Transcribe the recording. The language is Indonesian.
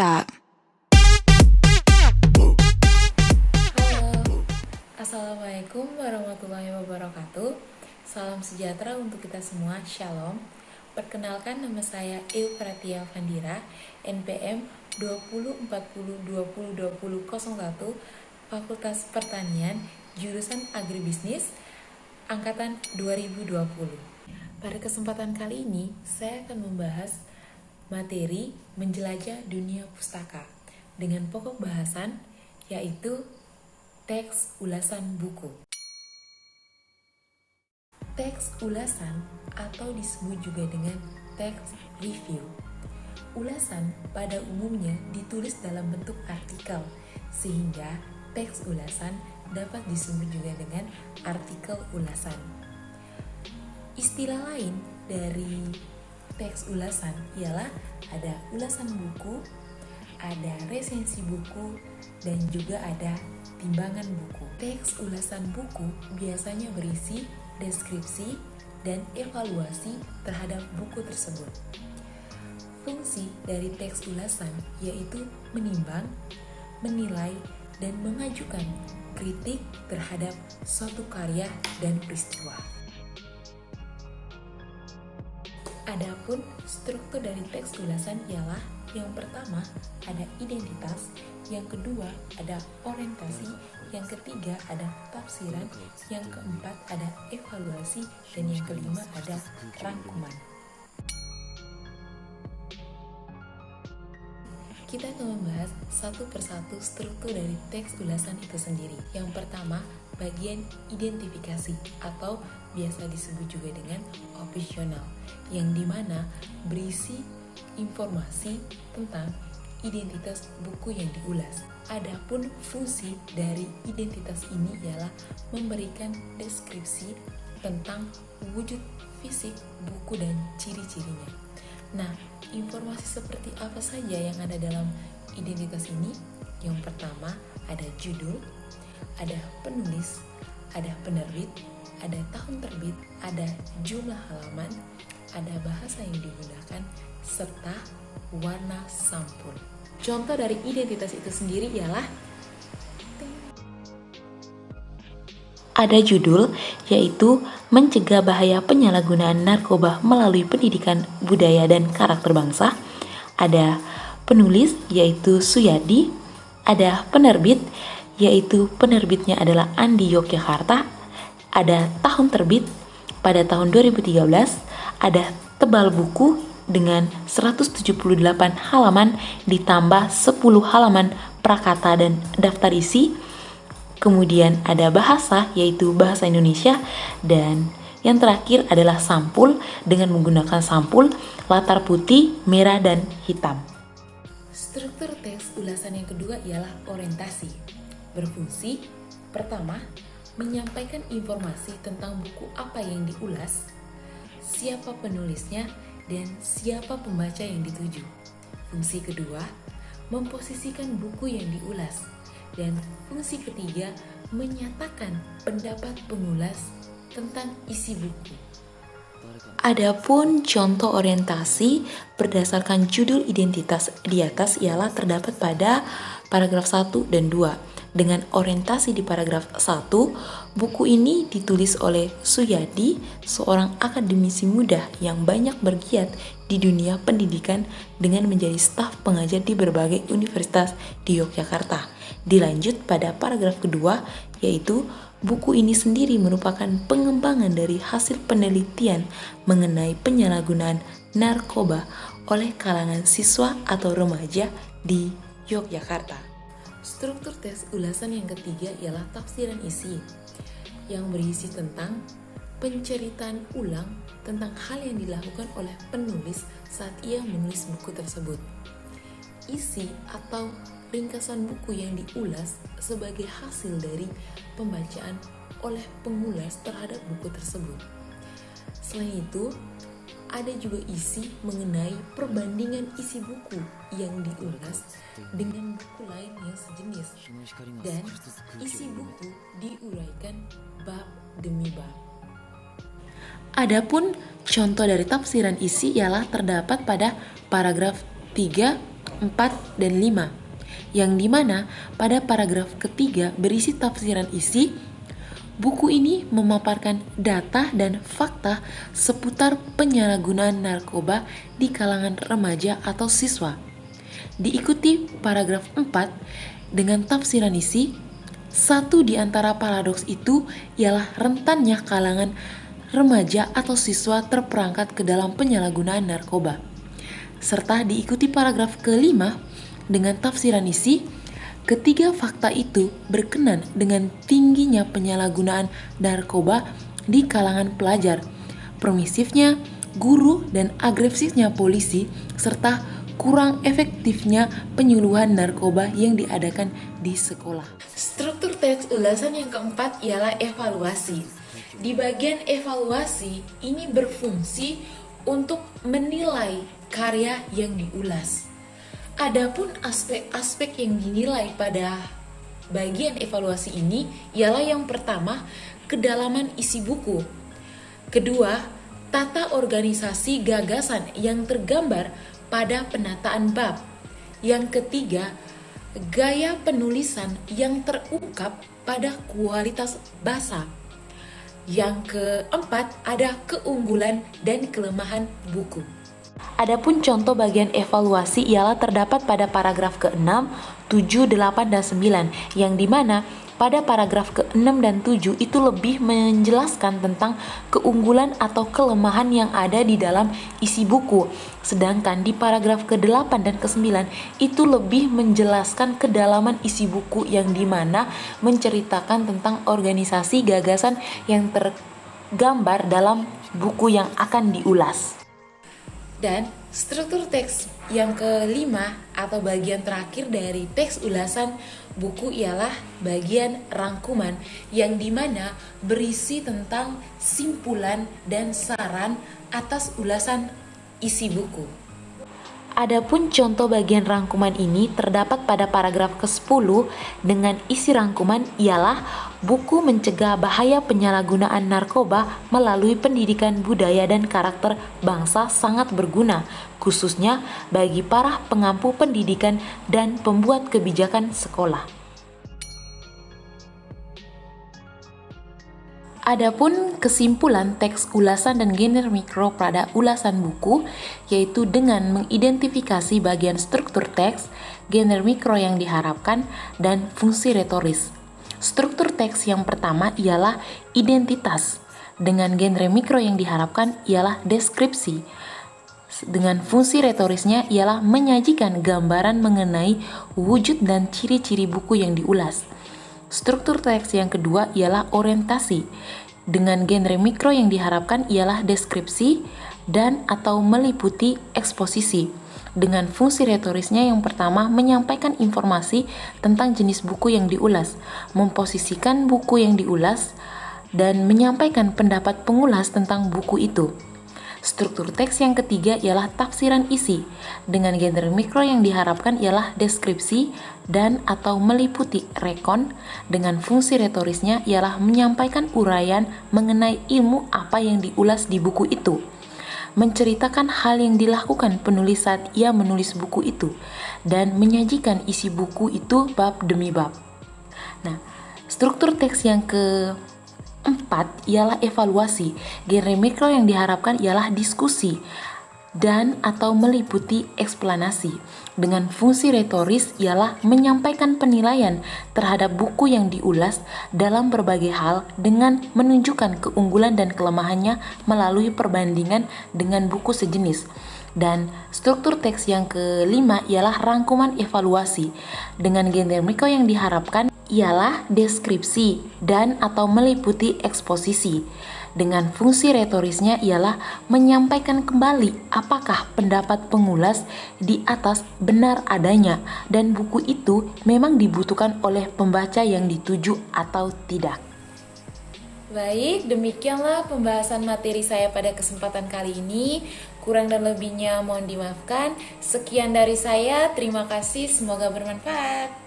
stop. Halo, Assalamualaikum warahmatullahi wabarakatuh. Salam sejahtera untuk kita semua, Shalom. Perkenalkan, nama saya Eufratia Vandira, NPM 2040202001, Fakultas Pertanian, jurusan Agribisnis, Angkatan 2020. Pada kesempatan kali ini, saya akan membahas materi menjelajah dunia pustaka dengan pokok bahasan yaitu teks ulasan buku. Teks ulasan atau disebut juga dengan teks review. Ulasan pada umumnya ditulis dalam bentuk artikel, sehingga teks ulasan dapat disebut juga dengan artikel ulasan. Istilah lain dari teks ulasan ialah ada ulasan buku, ada resensi buku, dan juga ada timbangan buku. Teks ulasan buku biasanya berisi deskripsi dan evaluasi terhadap buku tersebut. Fungsi dari teks ulasan yaitu menimbang, menilai, dan mengajukan kritik terhadap suatu karya dan peristiwa. Adapun struktur dari teks ulasan ialah yang pertama ada identitas, yang kedua ada orientasi, yang ketiga ada tafsiran, yang keempat ada evaluasi, dan yang kelima ada rangkuman. Kita akan membahas satu persatu struktur dari teks ulasan itu sendiri. Yang pertama, bagian identifikasi atau biasa disebut juga dengan opsional, yang dimana berisi informasi tentang identitas buku yang diulas. Adapun fungsi dari identitas ini ialah memberikan deskripsi tentang wujud fisik buku dan ciri-cirinya. Nah, informasi seperti apa saja yang ada dalam identitas ini? Yang pertama, ada judul, ada penulis, ada penerbit, ada tahun terbit, ada jumlah halaman, ada bahasa yang digunakan, serta warna sampul. Contoh dari identitas itu sendiri ialah ada judul, yaitu mencegah bahaya penyalahgunaan narkoba melalui pendidikan budaya dan karakter bangsa. Ada penulis, yaitu Suyadi. Ada penerbit, yaitu penerbitnya adalah Andi Yogyakarta. Ada tahun terbit pada tahun 2013. Ada tebal buku dengan 178 halaman ditambah 10 halaman prakata dan daftar isi. Kemudian ada bahasa, yaitu bahasa Indonesia, dan yang terakhir adalah sampul dengan menggunakan sampul latar putih, merah, dan hitam. struktur teks ulasan yang kedua ialah orientasi. Berfungsi, pertama, menyampaikan informasi tentang buku apa yang diulas, siapa penulisnya, dan siapa pembaca yang dituju. Fungsi kedua, memposisikan buku yang diulas. Dan fungsi ketiga, menyatakan pendapat pengulas tentang isi buku. Adapun contoh orientasi berdasarkan judul identitas di atas ialah terdapat pada paragraf 1 dan 2. Dengan orientasi di paragraf 1, buku ini ditulis oleh Suyadi, seorang akademisi muda yang banyak bergiat di dunia pendidikan dengan menjadi staf pengajar di berbagai universitas di Yogyakarta. Dilanjut pada paragraf kedua, yaitu buku ini sendiri merupakan pengembangan dari hasil penelitian mengenai penyalahgunaan narkoba oleh kalangan siswa atau remaja di Yogyakarta. Struktur teks ulasan yang ketiga ialah tafsiran isi, yang berisi tentang penceritaan ulang tentang hal yang dilakukan oleh penulis saat ia menulis buku tersebut. Isi atau ringkasan buku yang diulas sebagai hasil dari pembacaan oleh pengulas terhadap buku tersebut. Selain itu, ada juga isi mengenai perbandingan isi buku yang diulas dengan buku lain yang sejenis, dan isi buku diuraikan bab demi bab. Adapun contoh dari tafsiran isi ialah terdapat pada paragraf 3, 4 dan 5, yang dimana pada paragraf ketiga berisi tafsiran isi. Buku ini memaparkan data dan fakta seputar penyalahgunaan narkoba di kalangan remaja atau siswa. Diikuti paragraf 4 dengan tafsiran isi. Satu di antara paradoks itu ialah rentannya kalangan remaja atau siswa terperangkap ke dalam penyalahgunaan narkoba. Serta diikuti paragraf kelima dengan tafsiran isi. Ketiga fakta itu berkenan dengan tingginya penyalahgunaan narkoba di kalangan pelajar, permisifnya guru dan agresifnya polisi, serta kurang efektifnya penyuluhan narkoba yang diadakan di sekolah. Struktur teks ulasan yang keempat ialah evaluasi. Di bagian evaluasi ini berfungsi untuk menilai karya yang diulas. Adapun aspek-aspek yang dinilai pada bagian evaluasi ini ialah yang pertama, kedalaman isi buku. Kedua, tata organisasi gagasan yang tergambar pada penataan bab. Yang ketiga, gaya penulisan yang terungkap pada kualitas bahasa. Yang keempat, ada keunggulan dan kelemahan buku. Adapun contoh bagian evaluasi ialah terdapat pada paragraf ke-6, 7, 8, dan 9, yang dimana pada paragraf ke-6 dan 7 itu lebih menjelaskan tentang keunggulan atau kelemahan yang ada di dalam isi buku. Sedangkan di paragraf ke-8 dan ke-9 itu lebih menjelaskan kedalaman isi buku yang dimana menceritakan tentang organisasi gagasan yang tergambar dalam buku yang akan diulas. Dan struktur teks yang kelima atau bagian terakhir dari teks ulasan buku ialah bagian rangkuman, yang dimana berisi tentang simpulan dan saran atas ulasan isi buku. Adapun contoh bagian rangkuman ini terdapat pada paragraf ke-10 dengan isi rangkuman ialah buku mencegah bahaya penyalahgunaan narkoba melalui pendidikan budaya dan karakter bangsa sangat berguna, khususnya bagi para pengampu pendidikan dan pembuat kebijakan sekolah. Adapun kesimpulan teks ulasan dan genre mikro pada ulasan buku, yaitu dengan mengidentifikasi bagian struktur teks, genre mikro yang diharapkan, dan fungsi retoris. Struktur teks yang pertama ialah identitas, dengan genre mikro yang diharapkan ialah deskripsi. Dengan fungsi retorisnya ialah menyajikan gambaran mengenai wujud dan ciri-ciri buku yang diulas. Struktur teks yang kedua ialah orientasi. Dengan genre mikro yang diharapkan ialah deskripsi dan atau meliputi eksposisi. Dengan fungsi retorisnya yang pertama menyampaikan informasi tentang jenis buku yang diulas, memposisikan buku yang diulas, dan menyampaikan pendapat pengulas tentang buku itu. Struktur teks yang ketiga ialah tafsiran isi. Dengan genre mikro yang diharapkan ialah deskripsi dan atau meliputi rekon. Dengan fungsi retorisnya ialah menyampaikan uraian mengenai ilmu apa yang diulas di buku itu. Menceritakan hal yang dilakukan penulis saat ia menulis buku itu. Dan menyajikan isi buku itu bab demi bab. Nah, struktur teks yang keempat ialah evaluasi. Genre mikro yang diharapkan ialah diskusi dan atau meliputi eksplanasi. Dengan fungsi retoris ialah menyampaikan penilaian terhadap buku yang diulas dalam berbagai hal dengan menunjukkan keunggulan dan kelemahannya melalui perbandingan dengan buku sejenis. Dan struktur teks yang kelima ialah rangkuman evaluasi. Dengan genre mikro yang diharapkan ialah deskripsi dan atau meliputi eksposisi. Dengan fungsi retorisnya ialah menyampaikan kembali apakah pendapat pengulas di atas benar adanya dan buku itu memang dibutuhkan oleh pembaca yang dituju atau tidak. Baik, demikianlah pembahasan materi saya pada kesempatan kali ini. Kurang dan lebihnya mohon dimaafkan. Sekian dari saya, terima kasih, semoga bermanfaat.